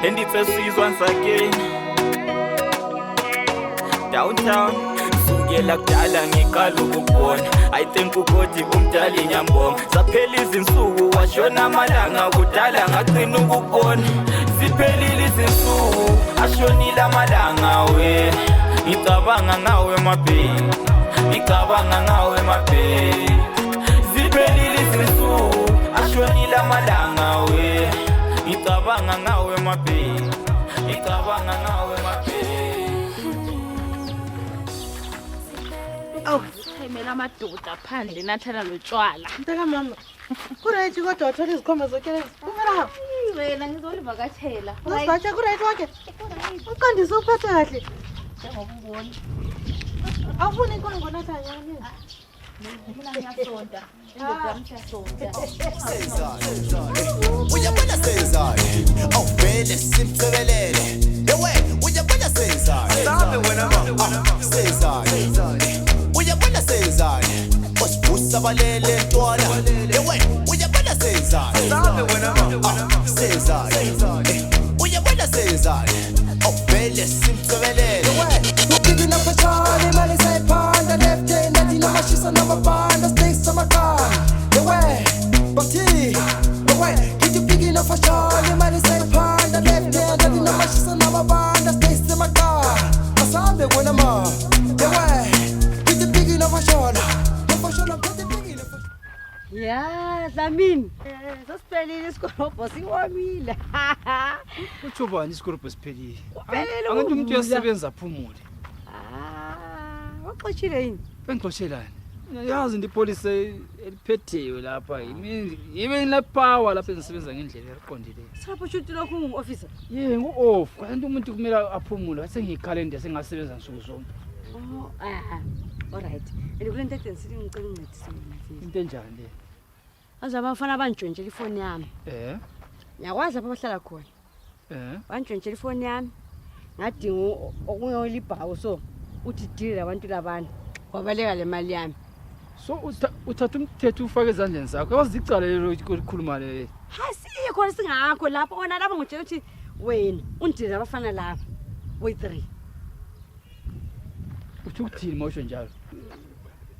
and it's a squeeze once again. Downtown sukela kudala ngikala ukubona I think ukuthi umdali nyambonga zaphela izinsuku washona amalanga kudala ngagcina ukubona ziphelile izinsuku ashonile amalanga we ngicabanga ngawe mabheki ngicabanga ngawe mabheki ziphelile izinsuku ashonile amalanga we ngicabanga ngawe mabheki ngicabanga ngawe mabheki. Oh, chayimela amadoda phandle nathela lotshwala. Mntaka mama. Kuright kodwa wathola izikhomba zokeleza. Kumela. Wena ngizolivakashela. Usibatsha kuright wakhe. Uqondise uphathe kahle. Njengoba ubona. Awufuni inkongo nathanya yini? Mina ngiyasonda. Indoda ngiyasonda. Uyabona senzani? Awuvele simthebelele. Ewe, uyabona senzani? Sabe wena mama. Senzani? Uyabona senzani? Osibusa balele ntwala. Ewe, uyabona senzani? Sabe wena mama. Senzani? Uyabona senzani? Awuvele simthebelele. Picking up a Charlie, man, is a panda, left hand, that you know, she's another band, that stays on my car. The way, but the way, keep you picking up a Charlie, man, is a panda, left hand, that you know, she's another band, that stays on my car. I saw the winner, the way, keep you picking up a Charlie, the fashion of the picking up a Yeah, Zamin. Sasiphelile isikorobo siwomile. Utsho bani isikorobo siphelile? Kuphelele Angathi umuntu uyasebenza aphumule. Waxoshile yini? Bengixoshelani? Yazi into ipolice eliphetheyo lapha yimi la power lapha engisebenza ngendlela eqondileyo. Sapho shuthi lokhu ungu-officer. Ye ngu-off. Kanti umuntu kumele aphumule sengiyikhalenda sengasebenza nsuku zonke. Oh, alright. Kule nto engisithi ngicela uncedise mina. Into enjani le? Aze abafana bantshontshela ifoni yami. Ngiyakwazi lapha abahlala khona. Bantshontshela ifoni yami. Ngadinga okunye libhawu so uthi deal labantu labana. Wabaleka le mali yami. So uthatha umthetho ufake ezandleni zakho. Yazi icala lelo likhuluma le. Hasiye khona singakho lapha ona lapha ngitshela ukuthi wena undile abafana lapha. Boy 3. Uthi ukuthini mawusho njalo?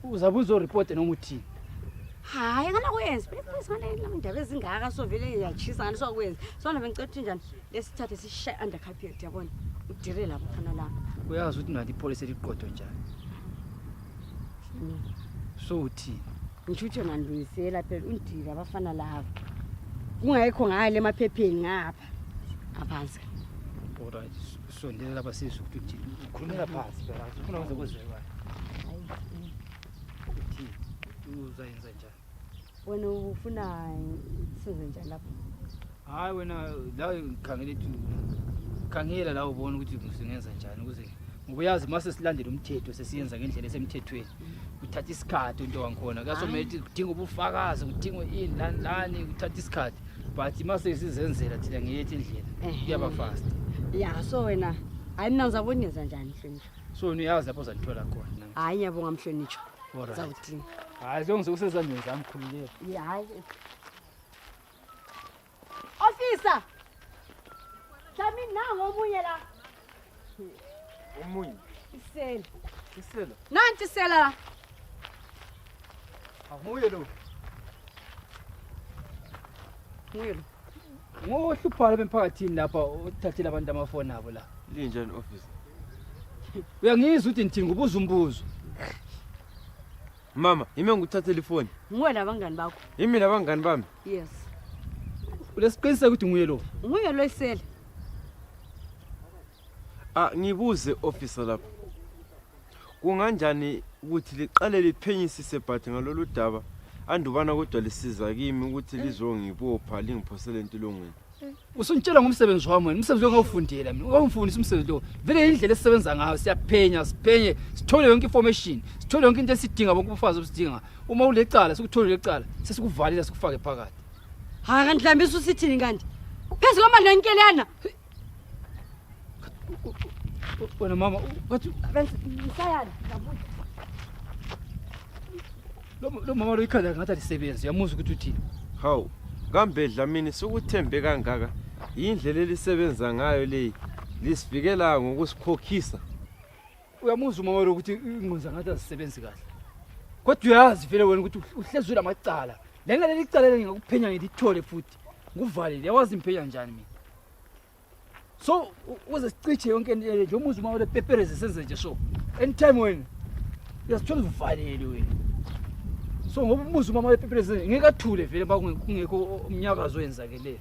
Uzabe uzoreport noma uthini? Hayi ngana kuyenza phela ngale indaba ezingaka so vele ngiyachisa ngani so kwenza so nabe ngicela ukuthi njani lesithathe sishaye under carpet yabona udire lapha khona lapha uyazi ukuthi nathi ipolice liqodo njani so uthi ngisho nanduyisela phela undile abafana lapha kungayikho ngale emaphepheni ngapha abanze alright sondela lapha sizwe ukuthi ukhulumela phansi phela ufuna ukwenza kwezwe uthi uzayenza njani wena ufuna senze njani lapha hayi wena la ngikhangela ukuthi khangela la ubona ukuthi ngisenza njani ukuze ngobuyazi mase silandela umthetho sesiyenza ngendlela esemthethweni uthatha isikhathi into wankhona kasomele udinga ubufakazi udinga ini lani uthatha isikhathi but mase sizenzela thina ngeyethi indlela kuyaba fast ya so wena hayi mina ngizabonisa njani mhlonishwa so uyazi lapho uzanithola khona hayi ngiyabonga mhlonishwa alright zawuthini hayi ngizokusezandleni zami khululeka hayi officer Hlami nango omunye la omunye isela nanti sela amuye lo nguye lo ngohluphala bemphakathini lapha uthathela abantu amafoni abo la linjani officer uyangizwa ukuthi ngithini ngubuza umbuzo mama yimi ngikuthathela ifoni nguwe labangani bakho yimi labangani bami yes ulesiqiniseka ukuthi nguye lo nguye lo isela ngibuze officer lapha kunganjani ukuthi liqale liphenyisise but ngalolu daba andubana kodwa lisiza kimi ukuthi lizongibopha lingiphosele entolongweni usuntshela ngomsebenzi wami wena umsebenzi ongawufundela mina ungangifundisa umsebenzi lo vele indlela esisebenza ngayo siyaphenya siphenye sithole yonke information sithole yonke into esidinga bonke ubufazi obusidinga uma ulecala sikuthola lecala sesikuvalile sikufake phakathi hayi kanti mhlambisa usithini kanti phezulu kwamanje ngenkelana wena mama wathi ngisayana lo mama lo ikhanda ngathi alisebenzi uyamuzwa ukuthi uthini hawu kambe Dlamini sokuthembe kangaka Indlela elisebenza ngayo le lisivikela ngokusikhokhisa. Uyamuzwa umama lo ukuthi inqonza ngathi azisebenzi kahle. Kodwa uyazi vele wena ukuthi uhlezwe lamacala. Lena leli cala lengakuphenya ngithole futhi. Nguvalile yawazi imphenya njani mina. So uze sichiche yonke into le nje umuzwa umama lepepereze senze nje so. Anytime wena uyasithola uvalile wena. So ngoba umuzwa umama lepepereze ngeke athule vele bakungekho umnyakazo wenzakele.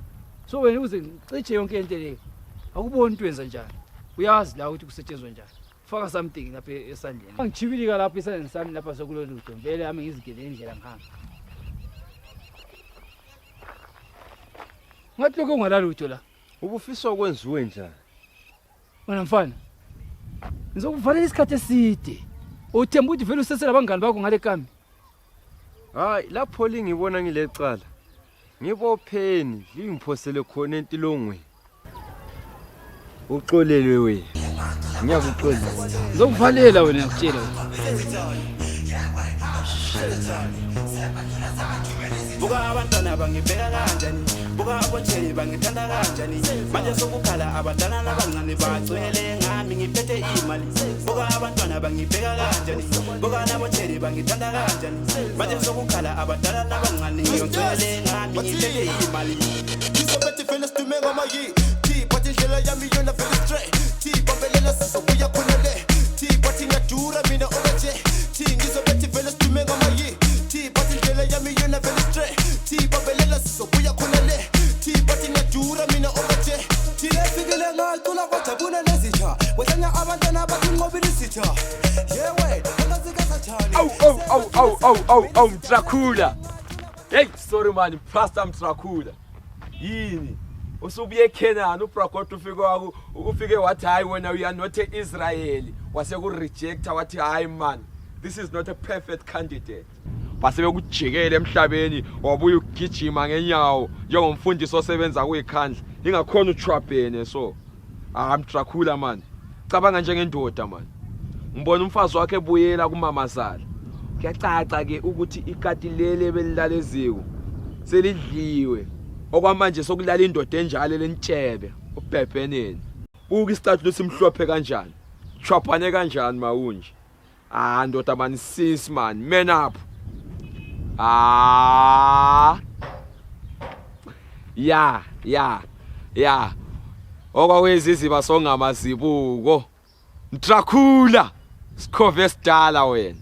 So wena uze ngichiche yonke into le. Akuboni into wenza njani. Uyazi la ukuthi kusetshenzwa njani. Faka something lapha esandleni. Angichibilika lapha esandleni sami lapha sokulolutho. Vele ami ngizigele indlela ngihamba. Ngathi lokho ungalalutho la. Ubufisa ukwenziwe njani? Wena mfana. Ngizokuvalela isikhathi eside. Uthemba ukuthi vele usesela abangani bakho ngale kambi. Hayi lapho lingibona ngilecala. Ngibopheni lingiphosele khona entilongweni. Uxolelwe wena. Ngiyakuxolela. Ngizokuvalela wena ngikutshela wena. Buka abantwana bangibheka kanjani, buka abotsheli bangithanda kanjani. Manje sokukhala abadala abancane bagcwele ngami ngiphethe imali. Buka abantwana bangibheka kanjani, buka nabotsheli bangithanda kanjani. Manje sokukhala abadala abancane ngigcwele ngami ngiphethe imali. Ngizobethi vele sidume ngamayi T bathi indlela yami yona vele straight T babelela sizobuya khona le T bathi ngiyadura mina obeje T ngizobethi vele sidume ngamayi T bathi indlela yami yona vele straight T babelela sizobuya khona le T bathi ngiyadura mina obeje T lefikile ngacula kwajabula nezitha Wehlanya abantwana bathi nqobile isitha Yeah wait angazika sathani Au Mtrakula. Hey sorry man, Pastor Mtrakula. Yini? Usubuye eKenani uPrakoto ufike wathi hayi wena we are not Israel. Wase ku rejecta wathi hayi man. This is not a perfect candidate. Base bekujikela emhlabeni wabuye ugijima ngenyawo njengomfundisi osebenza kuyikhandla. Ingakhona utrapene so. Mtrakula man. Cabanga njengendoda man. Ngibona umfazi wakhe ebuyela kumamazala. Kuyacaca ke ukuthi ikati lele belilaleziko selidliwe. Okwamanje sokulala indoda enjalo lentshebe ubhebheneni. Buka istatue losimhlophe kanjani. Chwapane kanjani mawunje. Ndoda man sis man, man up. Yeah. Okwaweziziba songamazibuko. Mtrakula. Sikhove sidala wena.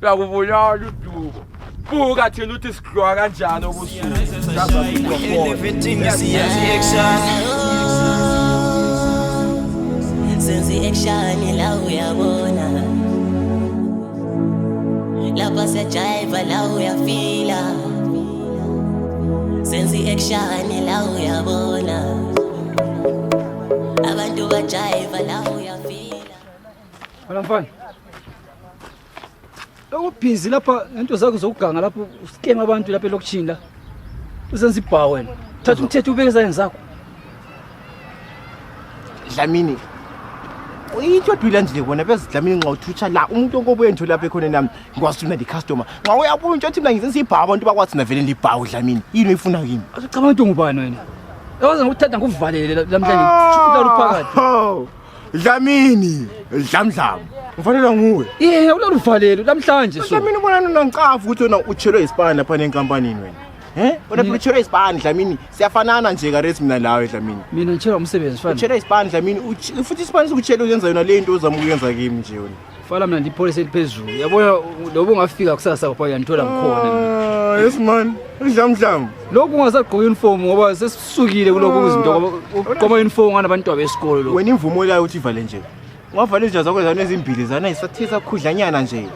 Yakubulala udubo. Buka thina uthi sidlwa kanjani obusuku. Everything is action. Senze action la uyabona. Lapha sejive la uyafila. Senze action la uyabona. Abantu bajive la uyafila. Wena mfana. Lokubhizi lapha into zakho zokuganga lapho usikema abantu lapha elokuchini la. Uzenza ibha wena. Thatha umthetho ubeke ezandleni zakho. Dlamini. Uyitho dwila nje bona bezidlamini nxa uthutsha la umuntu onkobuye ntho lapha ekhona nami ngiwasuna di customer. Nxa uyabona nje uthi mina ngizenza ibha abantu bakwathi na vele libhawu Dlamini. Yini uyifuna kimi? Acabanga ukuthi ungubani wena? Yawazi ngokuthatha nguvalele namhlanje. Ulala uphakathi. Dlamini, Dlamdlam. Ufanele nguwe. Ulala uvalele namhlanje so. Dlamini ubona noncafu ukuthi wena uchelwe isipani lapha enkampanini wena. Wena uchelwe isipani Dlamini. Siyafanana nje ka rate mina lawe Dlamini. Mina ngitshela umsebenzi fana. Uchelwe isipani Dlamini futhi isipani sikuchela uyenza yona le into ozama ukuyenza kimi nje wena. Fala mina ndipolice eliphezulu. Yabona lobo ungafika kusasa lapha uyanthola ngikhona. Yes man. Dlamdlam. Lokhu ungasagqoka uniform ngoba sesisukile kuloko izinto ugqoma uniform nganabantu abesikole lo. Wena imvumo layo uthi ivale nje. Ungavale nje zakho zana ezimbili zana isathisa khudlanyana nje.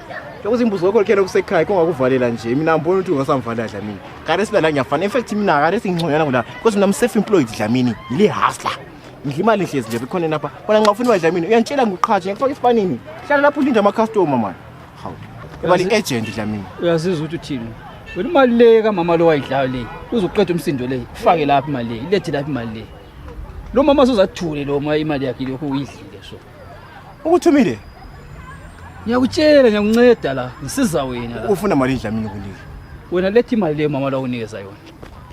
Lokho izimbuzo zakho likhela kusekhaya kungakuvalela nje. Mina ngibona ukuthi ungasamvala Dlamini. Kare sibala ngiyafana. In fact mina kare singconyana ngola. Because mina I'm self employed Dlamini. Ile hustler. Ngidla imali hlezi nje bekhona lapha. Wena ngingafuna Dlamini. Uyantshela ngiqhatshe ngifaka isipanini. Hlala lapho ulinda ama customer man. Hawu. Imali agent Dlamini. Uyazizwa ukuthi uthini? Wena imali le kamama lo wayidlayo le. Uzoqeda umsindo le. Ufake lapha imali le. Ilethe lapha imali le. Lo mama sozathule lo ma imali yakhe lokho uyidlile so. Ukuthumile. Ngiyakutshela ngiyakunceda la. Ngisiza wena la. Ufuna imali Dlamini kulile. Wena lethi imali le mama la unikeza yona.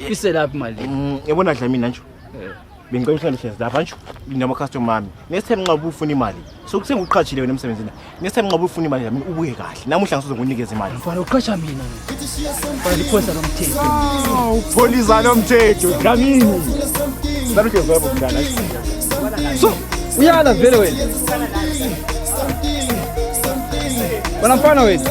iselaphi imali yabona Dlamini nje bengicela uhlale lapha nje nginama customer ami next time nxa ufuna imali sokusenguqhatshile wena emsebenzini next time nxa ufuna imali Dlamini ubuye kahle namuhla ngizokunikeza imali mfana uqhatsha mina mfana liphosa lomthetho upholisa lomthetho Dlamini saluke zabo mdala so uyala vele wena wena mfana wena